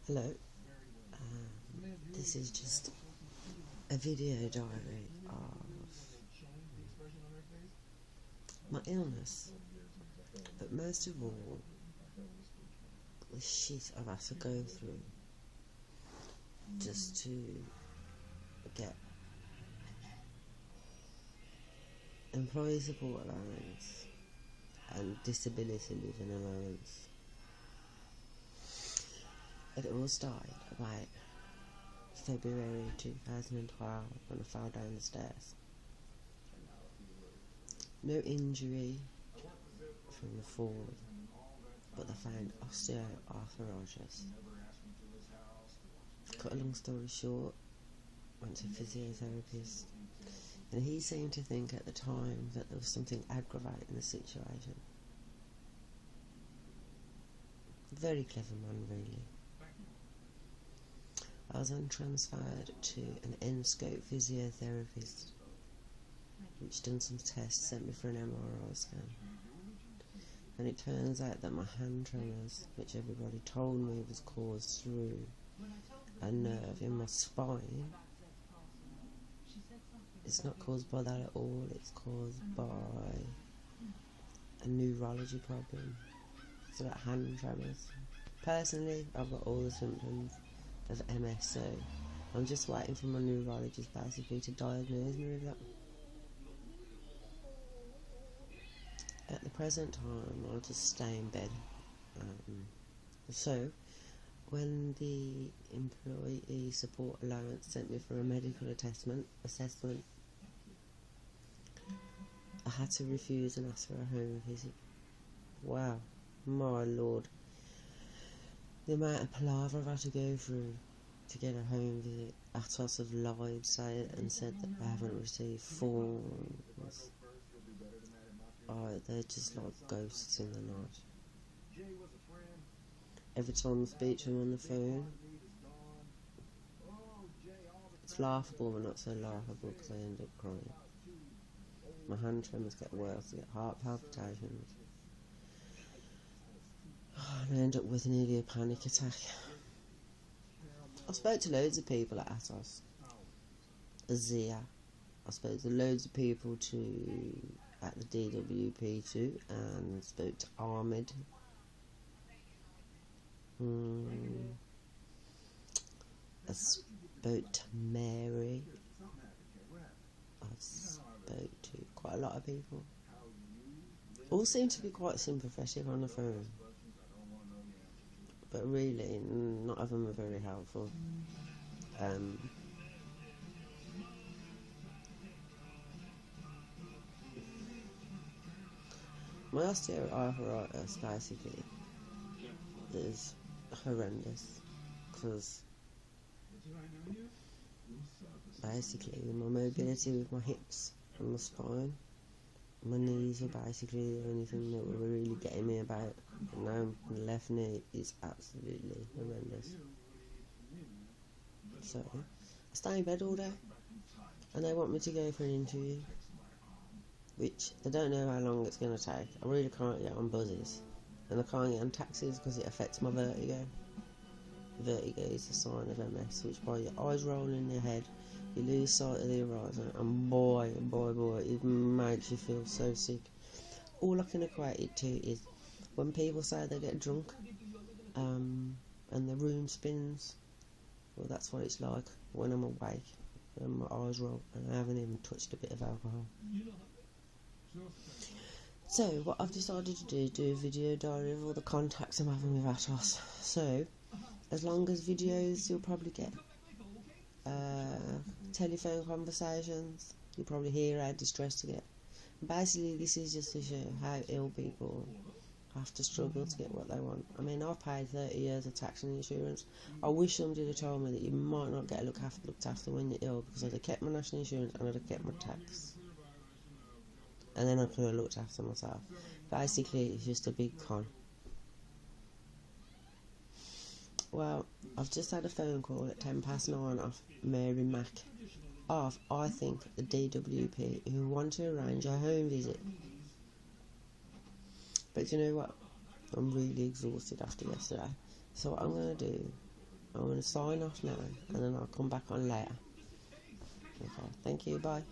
Hello, this is just a video diary of my illness, but most of all, the shit I've had to go through just to get employee support allowance and disability living allowance. It all started about February 2012 when I fell down the stairs. No injury from the fall, but they found osteoarthritis. Cut a long story short, went to a physiotherapist, and he seemed to think at the time that there was something aggravating the situation. Very clever man, really. I was then transferred to an endoscope physiotherapist, which done some tests, sent me for an MRI scan. And it turns out that my hand tremors, which everybody told me was caused through a nerve in my spine, it's not caused by that at all, it's caused by a neurology problem. It's about hand tremors. Personally, I've got all the symptoms of MS, so I'm just waiting for my neurologist basically to diagnose me with that. At the present time, I'll just stay in bed. So, when the employee support allowance sent me for a medical assessment, I had to refuse and ask for a home visit. Wow, my lord. The amount of palaver I've had to go through to get a home visit. Atos have lied, and said that they haven't received forms. Oh, they're just like ghosts in the night. Every time I speak to them on the phone, it's laughable but not so laughable because I end up crying. My hand tremors get worse, I get heart palpitations. And I end up with nearly a panic attack. I spoke to loads of people at Atos. Zia. I spoke to loads of people at the DWP too, and spoke to Ahmed. I spoke to Mary. I spoke to quite a lot of people. All seem to be quite sympathetic on the phone, but really none of them are very helpful. My osteoarthritis basically is horrendous because basically my mobility with my hips and my spine, my knees were basically the only thing that were really getting me about, and now my left knee is absolutely horrendous. So I stay in bed all day, and they want me to go for an interview, which they don't know how long it's going to take. I really can't get on buses, and I can't get on taxis because it affects my vertigo. Vertigo is a sign of MS, which by your eyes rolling in your head, you lose sight of the horizon, and boy, it makes you feel so sick. All I can equate it to is when people say they get drunk, and the room spins. Well, that's what it's like when I'm awake and my eyes roll, and I haven't even touched a bit of alcohol. So what I've decided to do is do a video diary of all the contacts I'm having with Atos. So as long as videos, you'll probably get telephone conversations, you'll probably hear how distressed I get. Basically this is just to show how ill people have to struggle to get what they want. I mean, I've paid 30 years of tax and insurance. I wish somebody had told me that you might not get looked after when you're ill, because I'd have kept my national insurance and I'd have kept my tax, and then I could have looked after myself. Basically it's just a big con. Well, I've just had a phone call at 9:10 off Mary Mack of, I think, the DWP, who want to arrange a home visit. But you know what? I'm really exhausted after yesterday. So what I'm going to do I'm going to sign off now, and then I'll come back on later. Okay, thank you, bye.